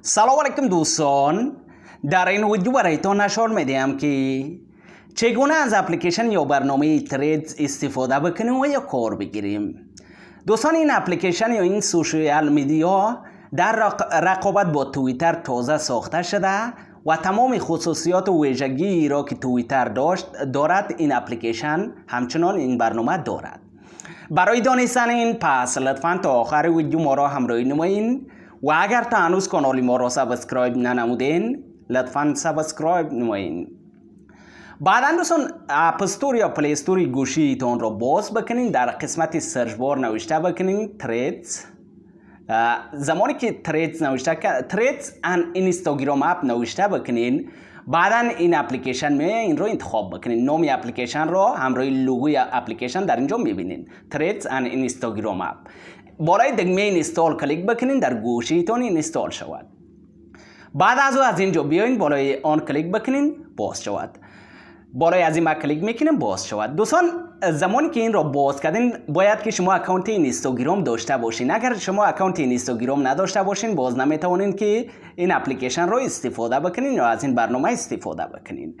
سلام علیکم دوستان، در این ویدیو برایتان نشان میدیم که چگونه از اپلیکیشن یا برنامه تریدز استفاده بکنیم و یا کار بگیریم. دوستان، این اپلیکیشن یا این سوشیال میدیا در رقابت با توییتر تازه ساخته شده و تمام خصوصیات و ویژگی را که توییتر دارد این اپلیکیشن همچنان این برنامه دارد. برای دانستن این پس لطفاً تا آخر ویدیو ما را همراهی نمایید و اگر تا هنوز کانال ما را سابسکرایب ننمودین لطفاً سابسکرایب نمایید. بعدا دوستان اپ استور یا پلی استور گوشیتون را باز بکنین، در قسمت سرچ بار نوشته بکنین تردز. زمانی که تریدز نوشته تریدز ان اینستاگرام اپ نوشته بکنین، بعدا این اپلیکیشن می این رو انتخاب بکنین. نام اپلیکیشن را همراه لوگوی اپلیکیشن در اینجا میبینین، تریدز ان اینستاگرام اپ. بالای دکمه اینستال کلیک بکنین، در گوشیتون اینستال شود. بعد از اینجا بیاین بالای آن کلیک بکنین، باز شود. بالای از این ما کلیک میکنیم، باز شود. دوستان، زمانی که این را باز کردین باید که شما اکانت اینستاگرام داشته باشین. اگر شما اکانت اینستاگرام نداشته باشین باز نمیتونین که این اپلیکیشن را استفاده بکنین یا از این برنامه استفاده بکنین.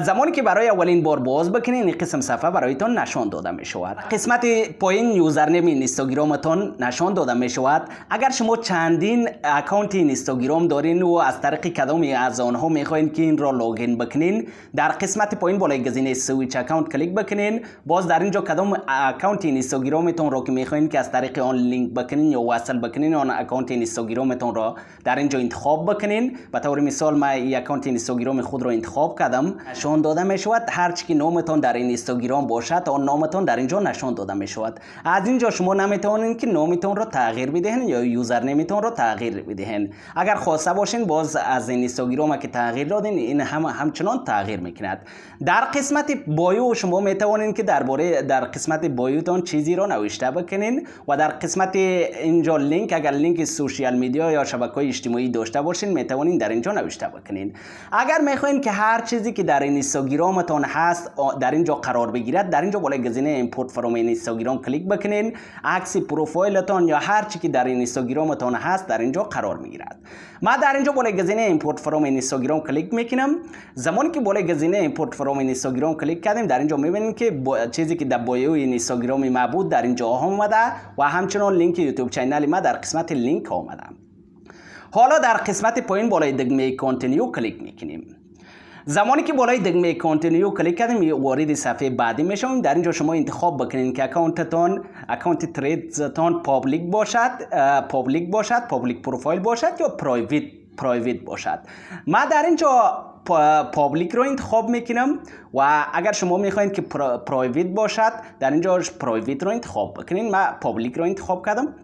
زمانی که برای اولین بار باز بکنین این قسم صفحه برایتان نشان داده می شود. قسمت پایین یوزرنیم اینستاگرامتون نشان داده می شود. اگر شما چندین اکانت اینستاگرام دارین و از طریق کدامی از آنها میخواین که این را لاگین بکنین، در قسمت پایین بالای گزینه سویچ اکانت کلیک بکنین. باز در اینجا کدام اکانت اینستاگرامتون را که میخواین که از طریق آن لینک بکنین یا وصل بکنین آن اکانت اینستاگرامتون را در اینجا انتخاب بکنین. به طور مثال من این اکانت اینستاگرام خود را انتخاب کردم، نشان داده می شود. هر چی که نامتون در این اینستاگرام باشد آن نامتون در اینجا نشان داده می شود. از اینجا شما نمیتونین که نامتون را تغییر بدهین یا یوزرنیمتون را تغییر بدهین. اگر خواسته باشین باز از این اینستاگرام که تغییر دادین این همچنان تغییر میکند. در قسمت بایو شما میتونین که در قسمت بایوتون چیزی را نوشته بکنین و در قسمت اینجا لینک، اگر لینک سوشیال میدیا یا شبکه اجتماعی داشته باشین میتونین در اینجا نوشته بکنین. اگر میخواین که هر چیزی که در اینستاگرامتون هست در اینجا قرار بگیرد، در اینجا بالای گزینه ایمپورت فرام اینستاگرام کلیک بکنین. عکس پروفایلتون یا هر چی که در اینستاگرامتون هست در اینجا قرار میگیرد. ما در اینجا بالای گزینه ایمپورت فرام اینستاگرام کلیک میکنم. زمانی که بالای گزینه ایمپورت فرام اینستاگرام کلیک کردیم در اینجا میبینیم که چیزی که در بایو اینستاگرام ما بود در اینجا آمده و همچنان لینک یوتیوب کانال ما در قسمت لینک آمده. حالا در قسمت پایین بالای دکمه کانتینیو کلیک میکنیم. زمانی که بالای دکمه کانتینیو کلیک کردیم وارد صفحه بعدی میشویم. در اینجا شما انتخاب بکنین که اکانت تریدزتون پابلیک باشد، پابلیک پروفایل باشد یا پرایویت باشد. من در اینجا پابلیک رو انتخاب میکنم و اگر شما میخواین که پرایویت باشد در اینجا پرایویت رو انتخاب بکنین. من پابلیک رو انتخاب کردم،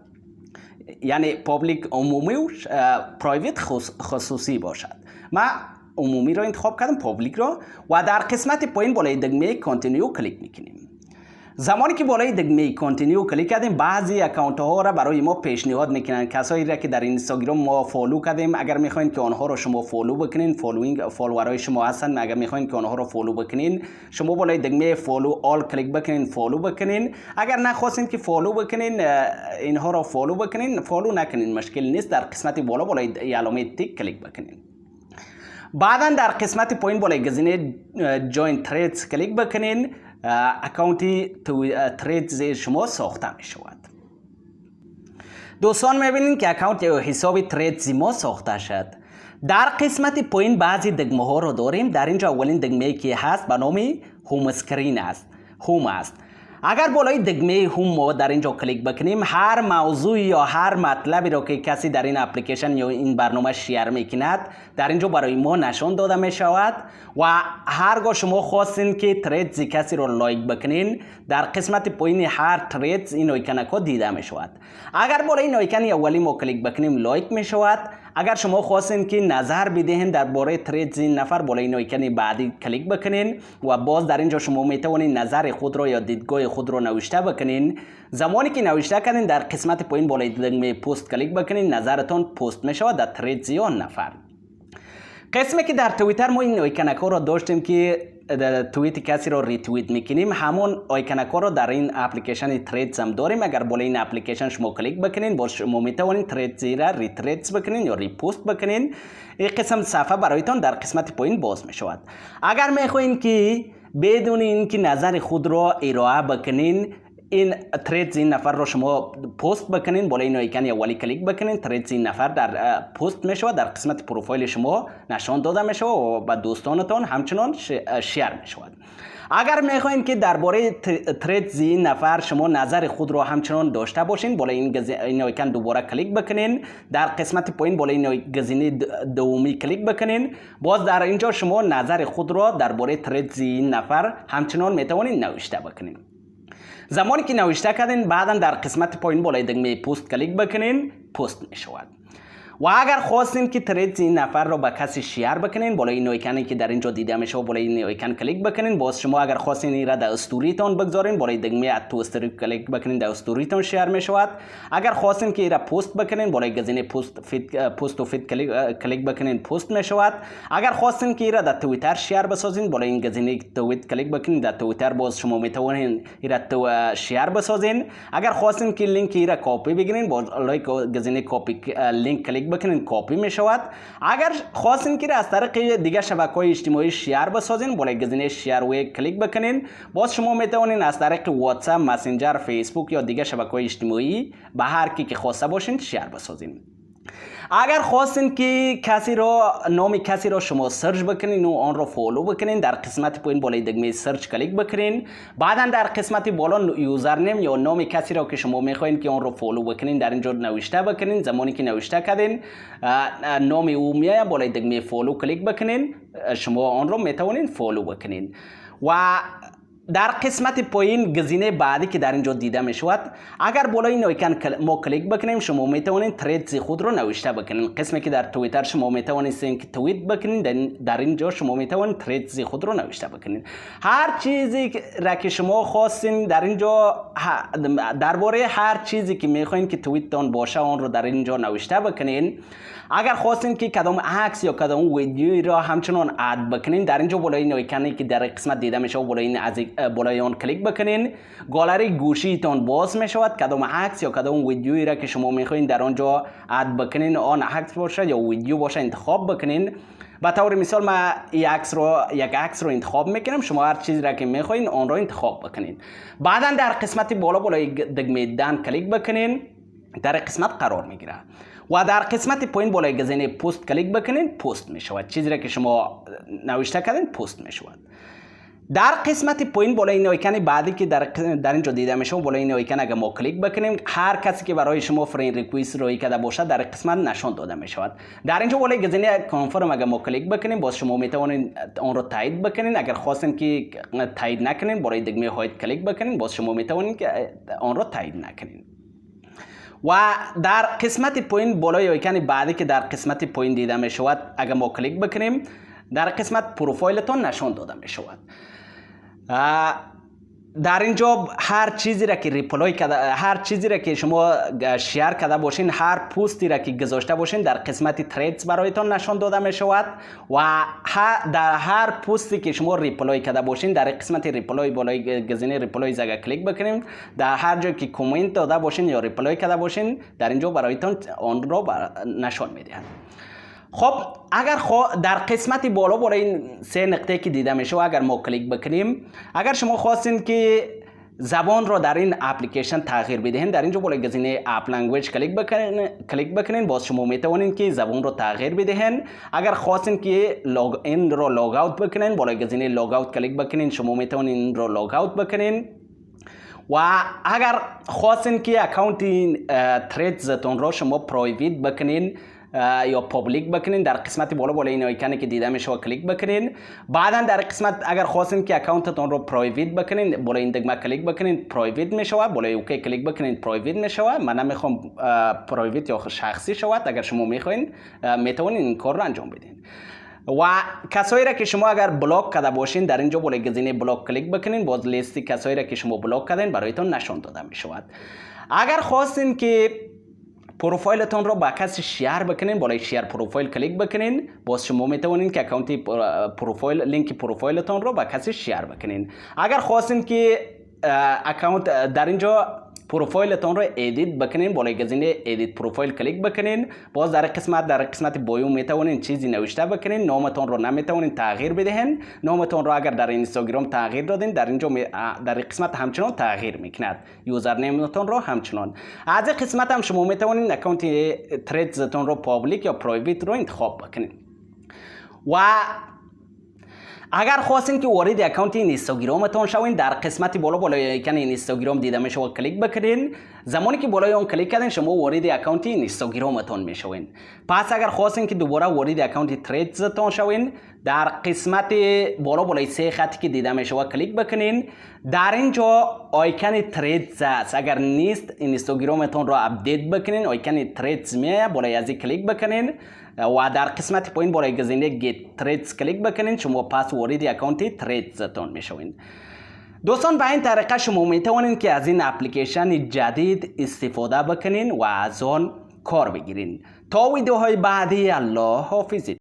یعنی پابلیک عمومی و پرایویت خصوصی باشد. من عمومی رو انتخاب کردم، پابلیک رو، و در قسمت پایین بالای دکمه کانتینیو کلیک میکنیم. زمانی که بالای دکمه کانتینیو کلیک کردیم بعضی اکانت ها را برای ما پیشنهاد میکنن، کسایی را که در اینستاگرام ما فالو کردیم. اگر میخواین که آنها را شما فالو بکنین، فالوورای شما هستن، اگر میخواین که آنها را فالو بکنین شما بالای دکمه فالو آل کلیک بکنین، فالو بکنین. اگر نخواستین که فالو بکنین اینها را فالو بکنین، فالو نکنین، مشکل نیست. در قسمت بالا بالای علامه تیک کلیک بکنین. بعدا در قسمت پایین بالای گزینه جوین تریدز کلیک بکنین. اکانت تریدز شما ساخته می شود. دوستان میبینین که اکانت یا حساب تریدز ما ساخته شد. در قسمت پایین بعضی دکمه ها رو داریم. در اینجا اولین دکمه که هست به نام هوم اسکرین است، هوم است. اگر بالای دکمه هوم ما در اینجا کلیک بکنیم هر موضوع یا هر مطلبی را که کسی در این اپلیکیشن یا این برنامه شیر میکند در اینجا برای ما نشان داده می شود و هرگاه شما خواستین که تریدز کسی را لایک بکنین در قسمت پایین هر تریدز این آیکن دیده می شود. اگر بالای این آیکن اولی ما کلیک بکنیم لایک می شود. اگر شما خواستین که نظر بدهین درباره تریدز این نفر بالای این آیکن بعدی کلیک بکنین و باز در اینجا شما میتونین نظر خود را یا دیدگاه خود را نوشته بکنین. زمانی که نوشته کردین در قسمت پایین بالای دکمه پست کلیک بکنین، نظرتون پست می شود در تریدز یا نفر. قسمی که در توییتر ما این آیکن را داشتیم که توییت کسی رو ریتوییت میکنیم همون آیکونکا رو در این اپلیکیشن تریدز هم داریم. اگر بالا این اپلیکیشن شما کلیک بکنین باز شما میتونین تریدز را ریتریدز بکنین یا ریپوست بکنین. این قسم صفحه برایتان در قسمت پایین باز میشود. اگر میخواین که بدون اینکه نظر خود را ارائه بکنین این تریدز این نفر رو شما پست بکنین بالا این آیکون اولی کلیک بکنین تریدز این نفر در پست میشود در قسمت پروفایل شما نشان داده میشود و با دوستانتان همچنان شیر میشود. اگر میخواین که درباره تریدز این نفر شما نظر خود رو همچنان داشته باشین بالا این آیکون دوباره کلیک بکنین در قسمت پایین بالا این گزینه دومی کلیک بکنین باز در اینجا شما نظر خود رو درباره تریدز این نفر همچنان میتوانین نوشته بکنین. زمانی که نوشته کردین بعدا در قسمت پایین بالای دکمه پست کلیک بکنین پست می شود. و اگر خواستین که تریدز این نفر رو به کسی شیر بکنین بالا این آیکونی که در اینجا دیده میشه بالا این آیکون کلیک بکنین باز شما اگر خواستین این را در استوریتون بگذارین بالای دکمه ات تو استوری کلیک بکنین در استوریتون شیر می شود. اگر خواستین که این را پست بکنین بالای گزینه پست و فید کلیک بکنین پست می شود. اگر خواستین که این را در توییتر شیر بسازین بالای این گزینه توییت کلیک بکنین در توییتر باز شما میتونین این را شیر بسازین. اگر خواستین که لینک این را کپی بگیرین بالای گزینه کپی لینک کلیک بکنین کپی می شود. اگر خواستین که از طریق دیگه شبکه‌های اجتماعی شیر بسازین بالای گزینه شیر و کلیک بکنین باز شما میتونین از طریق واتساپ، مسنجر، فیسبوک یا دیگه شبکه‌های اجتماعی به هر کی که خواسته باشین شیر بسازین. اگر خواستین که نام کسی را شما سرچ بکنین و آن را فالو بکنین در قسمت پایین بالای دکمه سرچ کلیک بکنین بعدا در قسمت بالا یوزرنیم یا نام کسی را که شما میخواین که آن را فالو بکنین در اینجا نوشته بکنین. زمانی که نوشته کردین نام او میاد بالای دکمه فالو کلیک بکنین شما آن را میتونین فالو بکنین. و در قسمت پایین گزینه بعدی که در اینجا دیده می شود اگر بالای این آیکون ما کلیک بکنیم شما میتونین تریدز خود رو نوشته بکنین. قسمی که در توییتر شما میتونین توییت بکنین در اینجا شما میتونین تریدز خود رو نوشته بکنین. هر چیزی را که شما خواستین در اینجا درباره هر چیزی که میخواین که توییت تان باشه آن رو در اینجا نوشته بکنین. اگر خواستین که کدام عکس یا کدام ویدیویی را همچنان اد بکنین در اینجا بالای این آیکونی که در قسمت دیده میشه بالای آن کلیک بکنین گالری گوشیتان باز میشود. کدام عکس یا کدام ویدیویی را که شما میخواین در آنجا اد بکنین آن عکس باشه یا ویدیو باشه انتخاب بکنین. به طور مثال من یک عکس رو انتخاب میکنم شما هر چیزی را که میخواین آن را انتخاب بکنین. بعدا در قسمت بالای دکمه دن کلیک بکنین در قسمت قرار میگیره و در قسمت پایین بالای گزینه پست کلیک بکنین پست می شود. چیزی را که شما نوشته کردین پست می شود. در قسمت پایین بالای این آیکون بعدی که در اینجا دیده می شود بالای این آیکون اگر ما کلیک بکنیم هر کسی که برای شما فرند ریکوست رو کرده باشه در قسمت نشان داده می شود. در اینجا بالای گزینه کانفرم اگر ما کلیک بکنیم باز شما می توانید آن رو تایید بکنین. اگر خواستین که تایید نکنین بالای دکمه هایت کلیک بکنین باز شما می توانید که آن رو تایید نکنین. و در قسمت پایین بالای آیکون بعدی که در قسمت پایین دیده می شود اگر ما کلیک بکنیم در قسمت پروفایلتون نشان داده می شود. در اینجا هر چیزی را که ریپلای کرده هر چیزی را که شما شیر کرده باشین هر پستی را که گذاشته باشین در قسمت تریدز برایتان نشان داده می شود و در هر پستی که شما ریپلای کرده باشین در قسمت ریپلای بالای گزینه ریپلای اگر کلیک بکنیم در هر جایی که کامنت داده باشین یا ریپلای کرده باشین در اینجا برایتان آن را نشان میدهد. خب اگر در قسمت بالا این سه نقطه که دیده میشه اگر ما کلیک بکنیم اگر شما خواستین که زبان را در این اپلیکیشن تغییر بدهین در اینجا بالای گزینه اپ لنگویج کلیک بکنین باز شما میتوانین که زبان را تغییر بدهین. اگر خواستین که لاگ این را لاگ اوت بکنین بالای گزینه لاگ اوت کلیک بکنین شما میتوانین این را لاگ اوت بکنین. و اگر خواستین که اکانت تریدزتون را شما پرایویت بکنین یا پابلیک بکنین در قسمت بالا این آیکونی که دیده میشه کلیک بکنین. بعدا در قسمت اگر خواستین که اکانتتون رو پرایویت بکنین بالای این دکمه کلیک بکنین پرایویت میشه بالای اوکی کلیک بکنین پرایویت میشه. من نمیخوام پرایویت یا شخصی شود. اگر شما میخواین میتونین این کار رو انجام بدین. و کسایی را که شما اگر بلاک کرده باشین در اینجا بالای گزینه بلاک کلیک بکنین باز لیست کسایی را که شما بلاک کردین برایتون نشان داده می شود. اگر خواستین که پروفایلتون رو با کسی شیر بکنین، بالای شیر پروفایل کلیک بکنین. باز شما میتونین که اکانت پروفایل لینک پروفایلتون رو با کسی شیر بکنین. اگر خواستین که اکانت در اینجا پروفایلتون رو ادیت بکنین، بالای گزینه ادیت پروفایل کلیک بکنین. باز در قسمت بایو میتونین چیزی نوشته بکنین. نامتون رو نمیتونین تغییر بدهین. نامتون رو اگر در اینستاگرام تغییر دادین، در اینجا در قسمت همچنان تغییر میکند. یوزرنیمتون رو همچنان. از این قسمت هم شما میتونین اکانت تریدزتون رو پابلیک یا پرایوت رو انتخاب بکنین. و اگر خواستین که وارد اکانت اینستاگرامتون شوین، در قسمت بالای ایکن اینستاگرام دیده میشه و کلیک بکنین. زمانی که بالای اون کلیک کردین شما وارد اکانت اینستاگرامتون میشوین. پس اگر خواستین که دوباره وارد اکانت تریدزتون شوین، در قسمت بالای سه خطی که دیده میشه و کلیک بکنین. در اینجا آیکن تریدز است. اگر نیست اینستاگرامتون رو اپدیت بکنین، آیکن تریدز میاد، بالای از کلیک بکنین و در قسمت پایین بالای گزینه گیت تریدز کلیک بکنین. شما پس وارد اکانت تریدزتون میشوین. دوستان به این طریقه شما میتونین که از این اپلیکیشن جدید استفاده بکنین و از آن کار بگیرین. تا ویدیوهای بعدی الله حافظ.